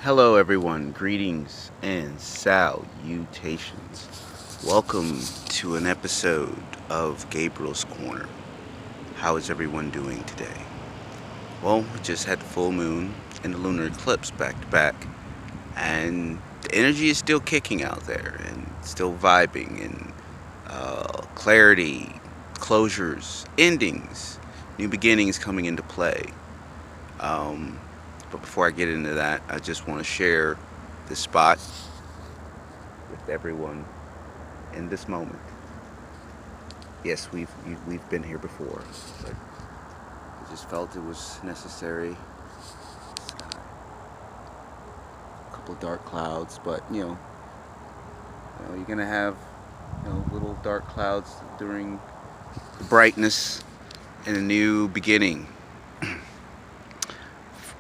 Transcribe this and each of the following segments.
Hello, everyone. Greetings and salutations. Welcome to an episode of Gabriel's Corner. How is everyone doing today? Well, we just had the full moon and the lunar eclipse back to back, and the energy is still kicking out there and still vibing and clarity, closures, endings, new beginnings coming into play. Um, but before I get into that, I just want to share this spot with everyone in this moment. Yes, we've been here before, but I just felt it was necessary. Sky, a couple of dark clouds, but you're gonna have little dark clouds during the brightness and a new beginning.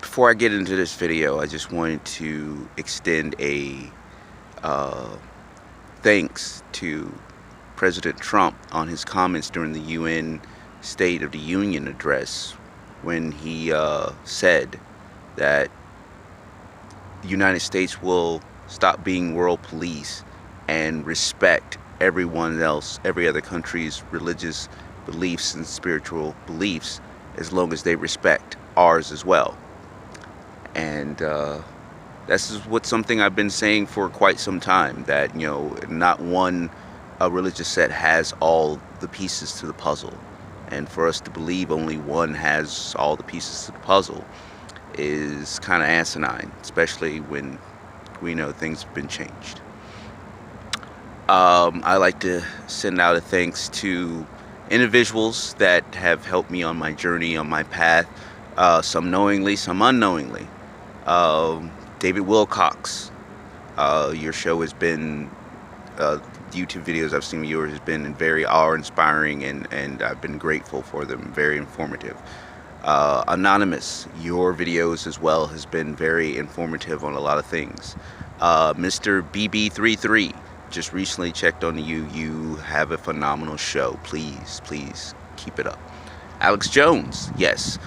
Before I get into this video, I just wanted to extend a uh, thanks to President Trump on his comments during the UN State of the Union address when he said that the United States will stop being world police and respect everyone else, every other country's religious beliefs and spiritual beliefs, as long as they respect ours as well. And this is what something I've been saying for quite some time, that not one religious set has all the pieces to the puzzle, and for us to believe only one has all the pieces to the puzzle is kind of asinine, especially when we know things have been changed. I like to send out a thanks to individuals that have helped me on my journey, on my path, some knowingly, some unknowingly. David Wilcox, your show has been, YouTube videos I've seen of yours has been very awe-inspiring, and I've been grateful for them, very informative. Anonymous, your videos as well has been very informative on a lot of things. Mr. BB33, just recently checked on you. You have a phenomenal show. Please keep it up. Alex Jones, yes.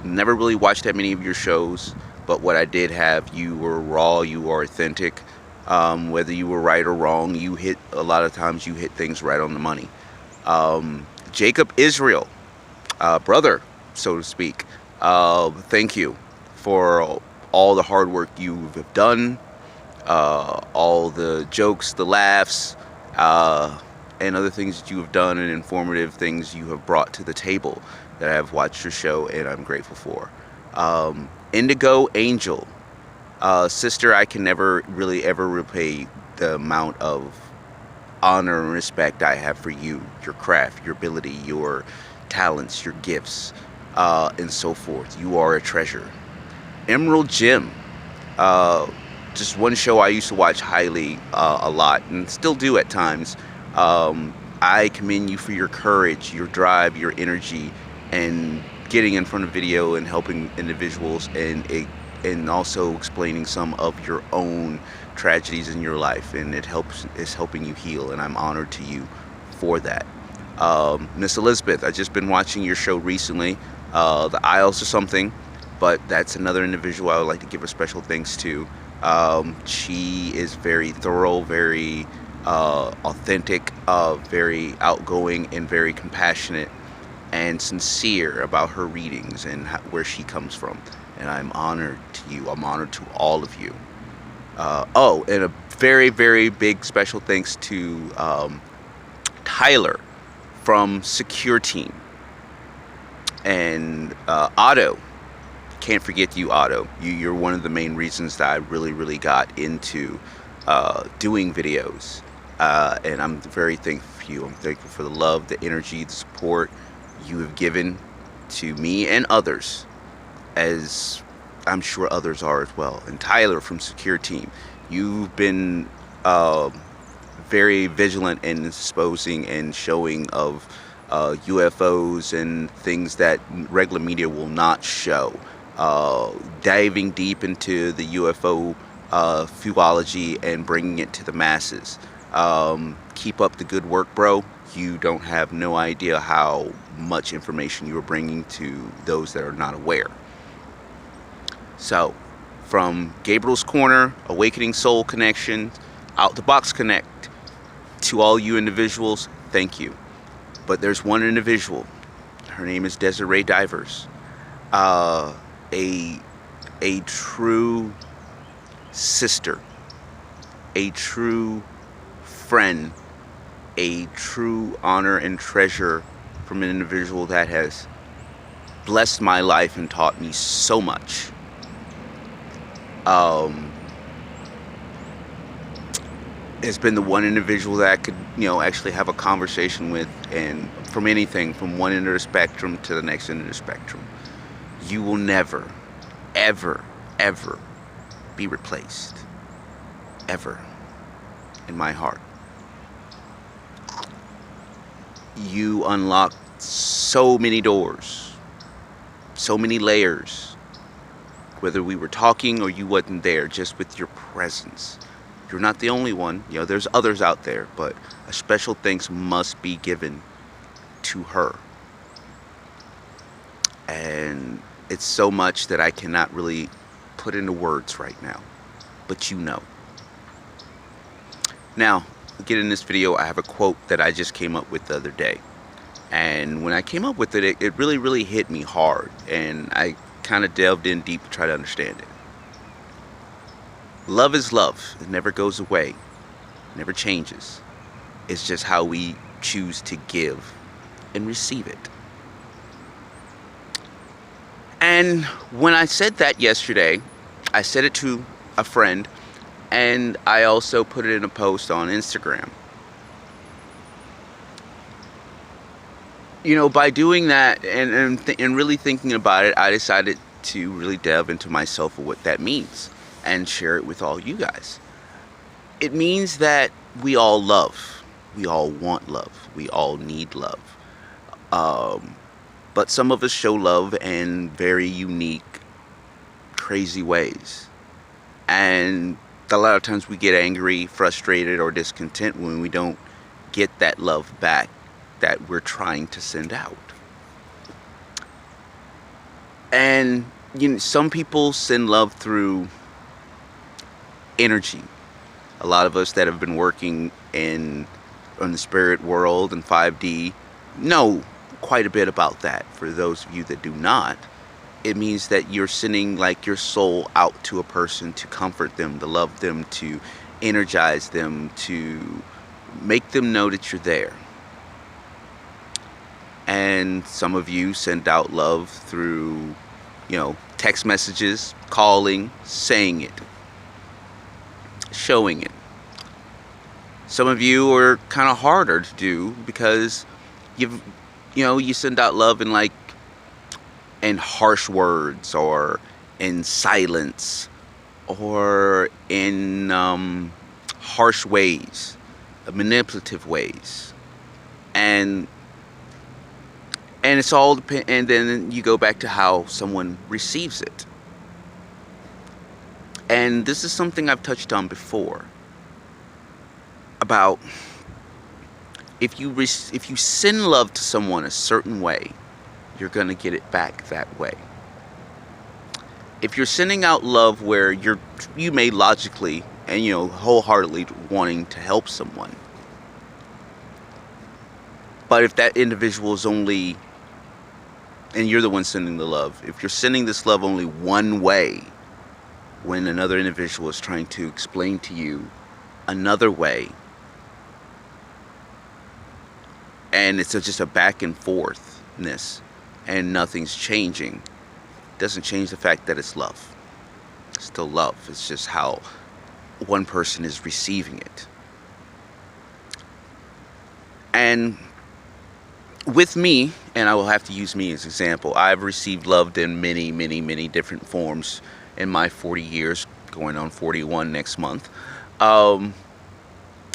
Never really watched that many of your shows, but what I did have, you were raw, you were authentic. Whether you were right or wrong, a lot of times you hit things right on the money. Jacob Israel, brother, so to speak, thank you for all the hard work you have done, all the jokes, the laughs, and other things that you have done, and informative things you have brought to the table that I have watched your show and I'm grateful for. Indigo Angel, sister, I can never really ever repay the amount of honor and respect I have for you, your craft, your ability, your talents, your gifts, and so forth. You are a treasure. Emerald Jim, just one show I used to watch highly a lot, and still do at times. I commend you for your courage, your drive, your energy, and getting in front of video and helping individuals, and also explaining some of your own tragedies in your life, and it's helping you heal, and I'm honored to you for that. Miss Elizabeth, I've just been watching your show recently, The Isles or something, but that's another individual I would like to give a special thanks to. She is very thorough, very authentic, very outgoing, and very compassionate and sincere about her readings and where she comes from. And I'm honored to you. I'm honored to all of you. And a very, very big special thanks to Tyler from Secure Team. And Otto. Can't forget you, Otto. You're one of the main reasons that I really, really got into doing videos. And I'm very thankful for you. I'm thankful for the love, the energy, the support you have given to me and others, as I'm sure others are as well. And Tyler from Secure Team, you've been very vigilant in exposing and showing of UFOs and things that regular media will not show. Diving deep into the UFO theology and bringing it to the masses. Keep up the good work, bro. You don't have no idea how much information you are bringing to those that are not aware. So, From Gabriel's Corner, Awakening Soul Connection, Out the Box Connect, to all you individuals, thank you. But there's one individual. Her name is Desiree Divers. A true sister, a true friend, a true honor and treasure from an individual that has blessed my life and taught me so much. It's been the one individual that I could, actually have a conversation with, and from anything from one end of the spectrum to the next end of the spectrum. You will never, ever, ever be replaced. Ever. In my heart. You unlock so many doors, so many layers, whether we were talking or you wasn't there, just with your presence. You're not the only one. There's others out there, but a special thanks must be given to her. And it's so much that I cannot really put into words right now, but Now, get in this video, I have a quote that I just came up with the other day. And when I came up with it, it really, really hit me hard. And I kind of delved in deep to try to understand it. Love is love. It never goes away. Never changes. It's just how we choose to give and receive it. And when I said that yesterday, I said it to a friend, and I also put it in a post on Instagram. By doing that and really thinking about it, I decided to really delve into myself of what that means and share it with all you guys. It means that we all love. We all want love. We all need love. But some of us show love in very unique, crazy ways. And a lot of times we get angry, frustrated, or discontent when we don't get that love back that we're trying to send out. And some people send love through energy. A lot of us that have been working in the spirit world and 5D know quite a bit about that. For those of you that do not, it means that you're sending like your soul out to a person to comfort them, to love them, to energize them, to make them know that you're there. And some of you send out love through, text messages, calling, saying it, showing it. Some of you are kind of harder to do because you send out love in harsh words, or in silence, or in harsh ways, manipulative ways, and it's all and then you go back to how someone receives it. And this is something I've touched on before about if you send love to someone a certain way, you're going to get it back that way. If you're sending out love where you may logically and wholeheartedly wanting to help someone, but if that individual is only, and you're the one sending the love, if you're sending this love only one way, when another individual is trying to explain to you another way, and it's just a back and forthness, and nothing's changing, doesn't change the fact that it's love. It's still love. It's just how one person is receiving it. And with me, and I will have to use me as an example, I've received love in many, many, many different forms in my 40 years, going on 41 next month,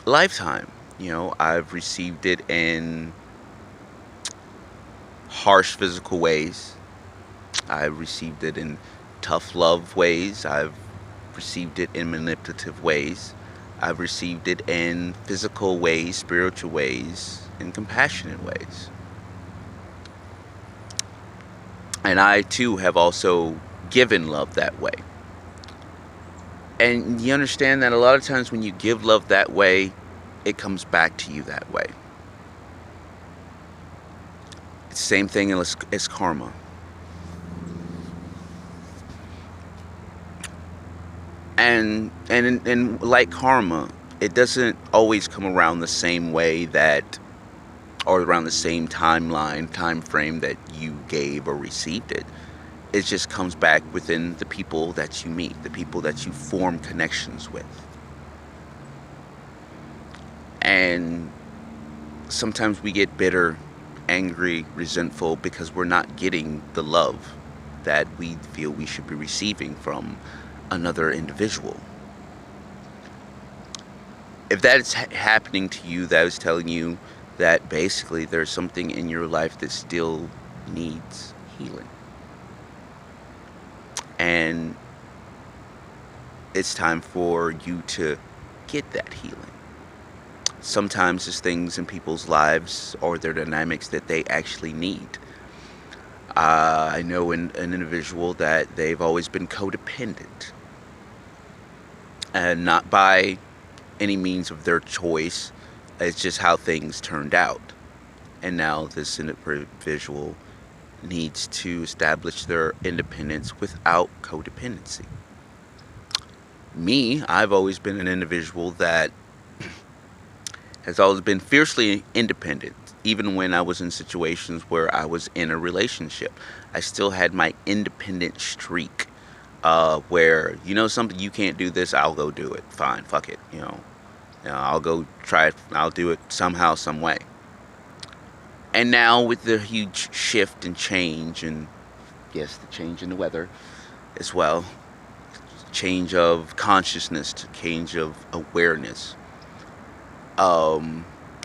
lifetime. I've received it in harsh physical ways. I've received it in tough love ways. I've received it in manipulative ways. I've received it in physical ways, spiritual ways, and compassionate ways. And I too have also given love that way. And you understand that a lot of times when you give love that way, it comes back to you that way. It's the same thing as karma. And like karma, it doesn't always come around the same way that, or around the same time frame that you gave or received it. It just comes back within the people that you meet, the people that you form connections with. And sometimes we get bitter, angry, resentful because we're not getting the love that we feel we should be receiving from another individual. If that is happening to you, that is telling you that basically there's something in your life that still needs healing. And it's time for you to get that healing. Sometimes there's things in people's lives or their dynamics that they actually need. I know an individual that they've always been codependent, and not by any means of their choice. It's just how things turned out. And now this individual needs to establish their independence without codependency. Me, I've always been an individual that has always been fiercely independent. Even when I was in situations where I was in a relationship, I still had my independent streak, where, something, you can't do this, I'll go do it. Fine, fuck it, I'll go try it, I'll do it somehow, some way. And now with the huge shift and change, and yes, the change in the weather as well, change of consciousness to change of awareness,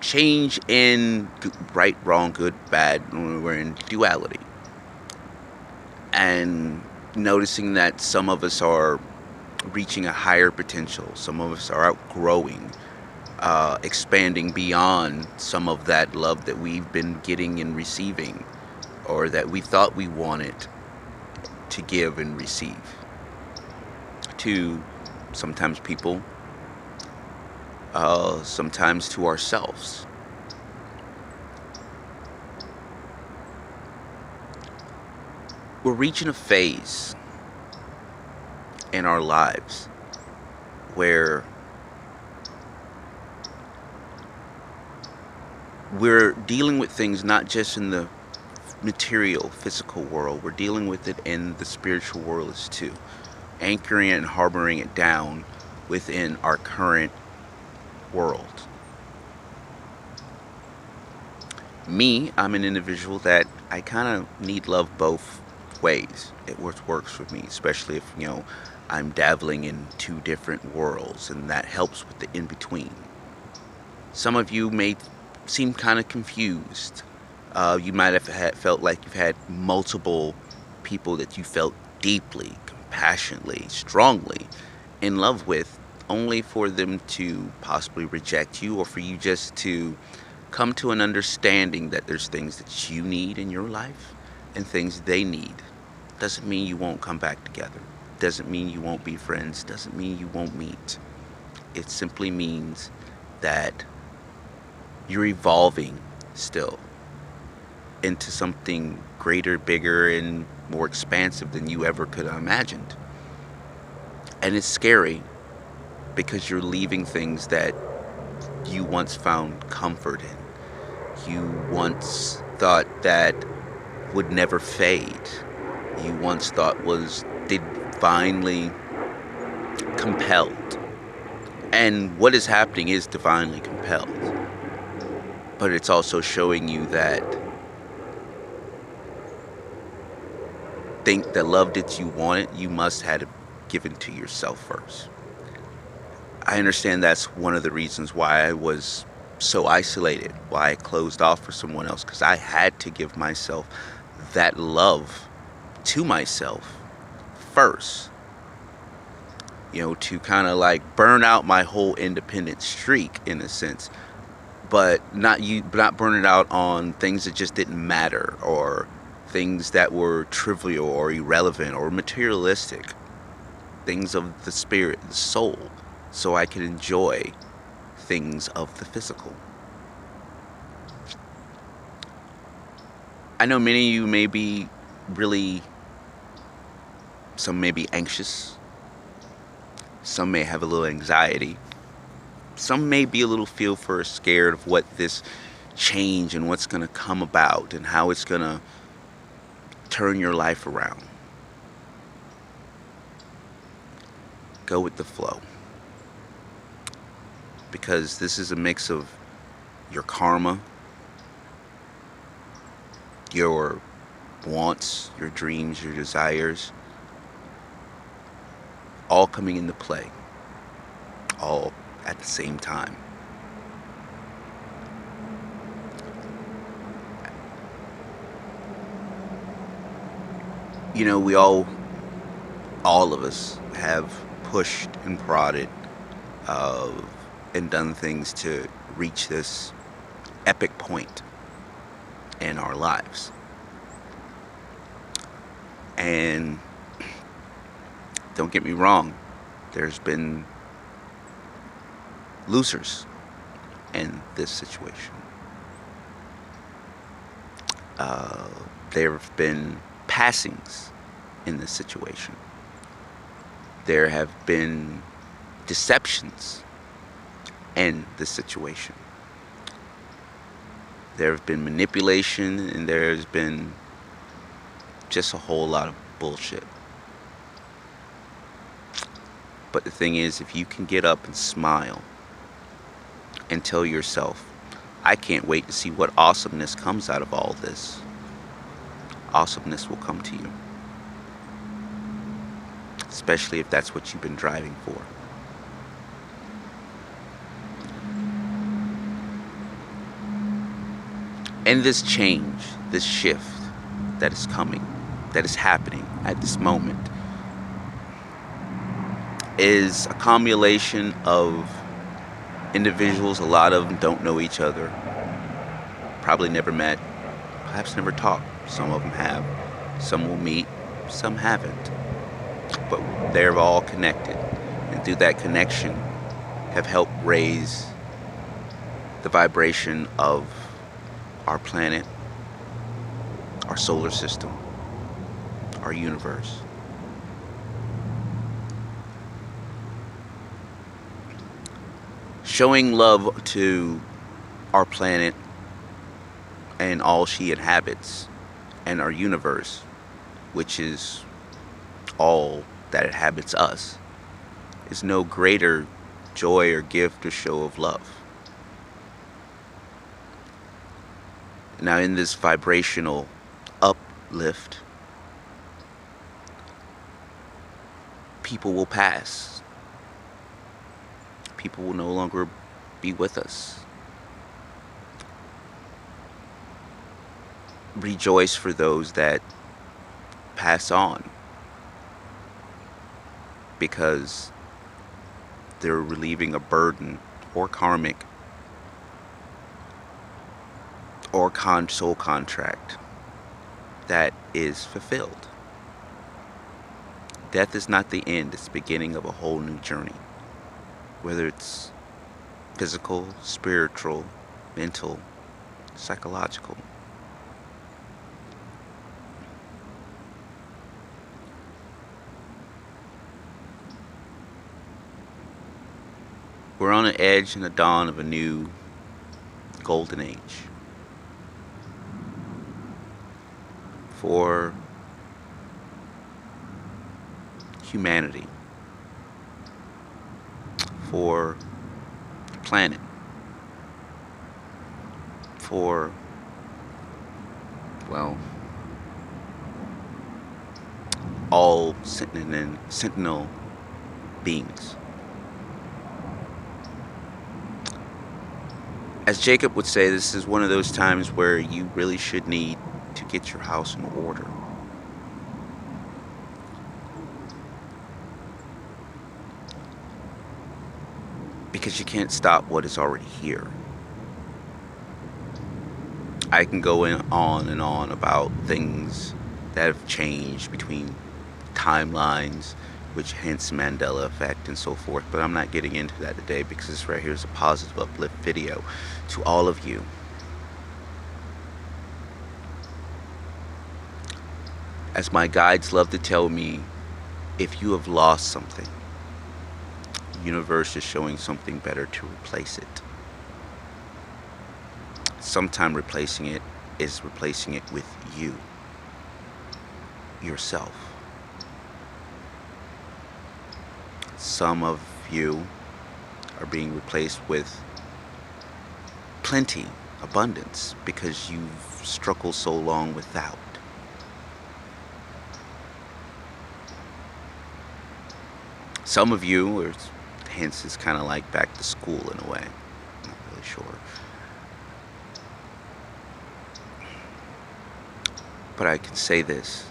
change in right, wrong, good, bad, we're in duality. And noticing that some of us are reaching a higher potential, some of us are outgrowing, expanding beyond some of that love that we've been getting and receiving, or that we thought we wanted to give and receive to sometimes people, sometimes to ourselves. We're reaching a phase in our lives where we're dealing with things not just in the material, physical world, we're dealing with it in the spiritual world as too. Anchoring it and harboring it down within our current world. Me, I'm an individual that I kind of need love both ways. It works for me, especially if, I'm dabbling in two different worlds, and that helps with the in-between. Some of you may seem kind of confused. You might have felt like you've had multiple people that you felt deeply, compassionately, strongly in love with, only for them to possibly reject you, or for you just to come to an understanding that there's things that you need in your life and things they need. Doesn't mean you won't come back together. Doesn't mean you won't be friends. Doesn't mean you won't meet. It simply means that you're evolving still into something greater, bigger, and more expansive than you ever could have imagined. And it's scary because you're leaving things that you once found comfort in. You once thought that would never fade. You once thought was divinely compelled. And what is happening is divinely compelled. But it's also showing you that think the love that you wanted, you must have it given to yourself first. I understand that's one of the reasons why I was so isolated, why I closed off for someone else, because I had to give myself that love to myself first, to kind of like burn out my whole independent streak in a sense, but not burn it out on things that just didn't matter, or things that were trivial or irrelevant or materialistic. things of the spirit, the soul, so I can enjoy things of the physical. I know many of you may be really, some may be anxious, some may have a little anxiety, some may be a little scared of what this change and what's going to come about and how it's going to turn your life around. Go with the flow. Because this is a mix of your karma, your wants, your dreams, your desires, all coming into play, all at the same time. You know, all of us have pushed and prodded and done things to reach this epic point in our lives. And don't get me wrong, there's been losers in this situation. There have been passings in this situation. There have been deceptions in this situation. There have been manipulation, and there's been just a whole lot of bullshit. But the thing is, if you can get up and smile and tell yourself, I can't wait to see what awesomeness comes out of all this, awesomeness will come to you. Especially if that's what you've been driving for. And this change, this shift that is coming, that is happening at this moment, is a combination of individuals. A lot of them don't know each other, probably never met, perhaps never talked. Some of them have, some will meet, some haven't, but they're all connected, and through that connection have helped raise the vibration of our planet, our solar system, our universe. Showing love to our planet and all she inhabits, and our universe, which is all that inhabits us, is no greater joy or gift or show of love. Now, in this vibrational uplift, people will pass. People will no longer be with us. Rejoice for those that pass on, because they're relieving a burden or karmic or soul contract that is fulfilled. Death is not the end, it's the beginning of a whole new journey. Whether it's physical, spiritual, mental, psychological. We're on the edge and the dawn of a new golden age for humanity, for the planet, for, well, all sentinel beings. As Jacob would say, this is one of those times where you really should need to get your house in order. Because you can't stop what is already here. I can go on and on about things that have changed between timelines, which hence Mandela effect and so forth. But I'm not getting into that today because this right here is a positive uplift video to all of you. As my guides love to tell me, if you have lost something, the universe is showing something better to replace it. Sometimes replacing it is replacing it with you, yourself. Some of you are being replaced with plenty, abundance, because you've struggled so long without. Some of you, or hence it's kind of like back to school in a way. I'm not really sure. But I can say this.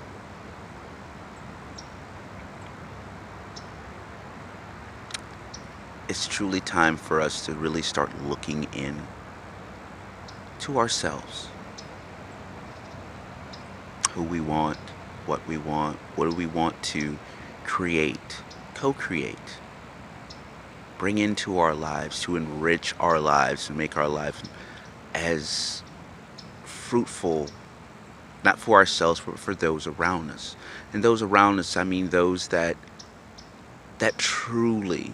It's truly time for us to really start looking in to ourselves. Who we want, what do we want to create, co-create, bring into our lives to enrich our lives and make our lives as fruitful, not for ourselves, but for those around us. And those around us, I mean those that truly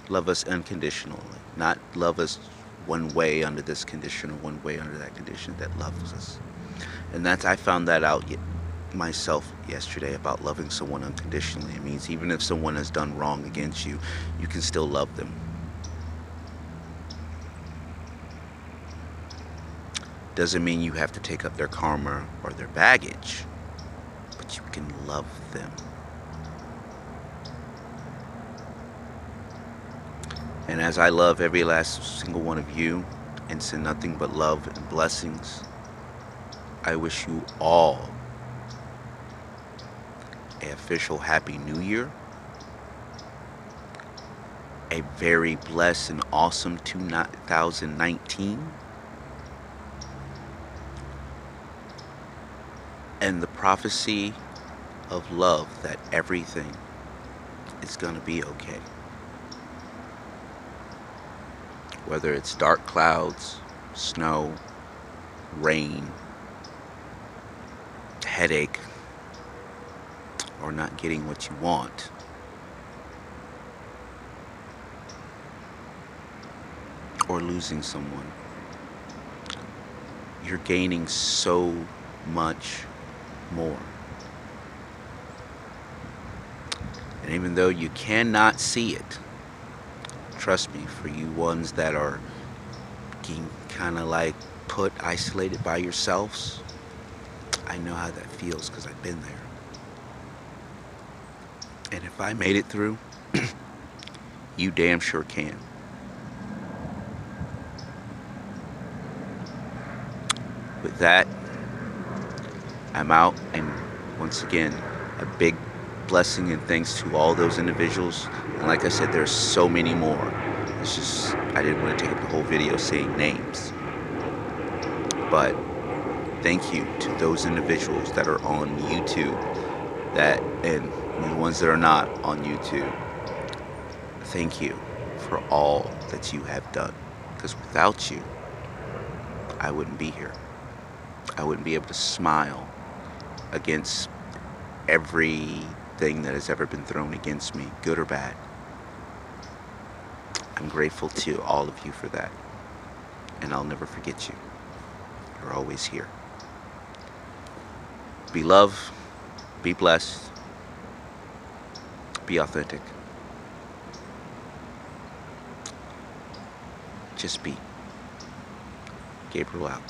love us unconditionally, not love us one way under this condition or one way under that condition, that loves us. And I found that out myself yesterday about loving someone unconditionally. It means even if someone has done wrong against you, you can still love them. Doesn't mean you have to take up their karma or their baggage, but you can love them. And as I love every last single one of you and send nothing but love and blessings, I wish you all an official Happy New Year, a very blessed and awesome 2019, and the prophecy of love that everything is gonna be okay. Whether it's dark clouds, snow, rain, headache, or not getting what you want, or losing someone, you're gaining so much more. And even though you cannot see it, trust me, for you ones that are getting kind of like isolated by yourselves, I know how that feels because I've been there. And if I made it through, you damn sure can. With that, I'm out, and once again, a big blessing and thanks to all those individuals. And like I said, there's so many more. It's just, I didn't want to take up the whole video saying names. But thank you to those individuals that are on YouTube, and the ones that are not on YouTube. Thank you for all that you have done. Because without you, I wouldn't be here. I wouldn't be able to smile against everything that has ever been thrown against me, good or bad. I'm grateful to all of you for that. And I'll never forget you. You're always here. Be loved, be blessed, be authentic. Just be. Gabriel out.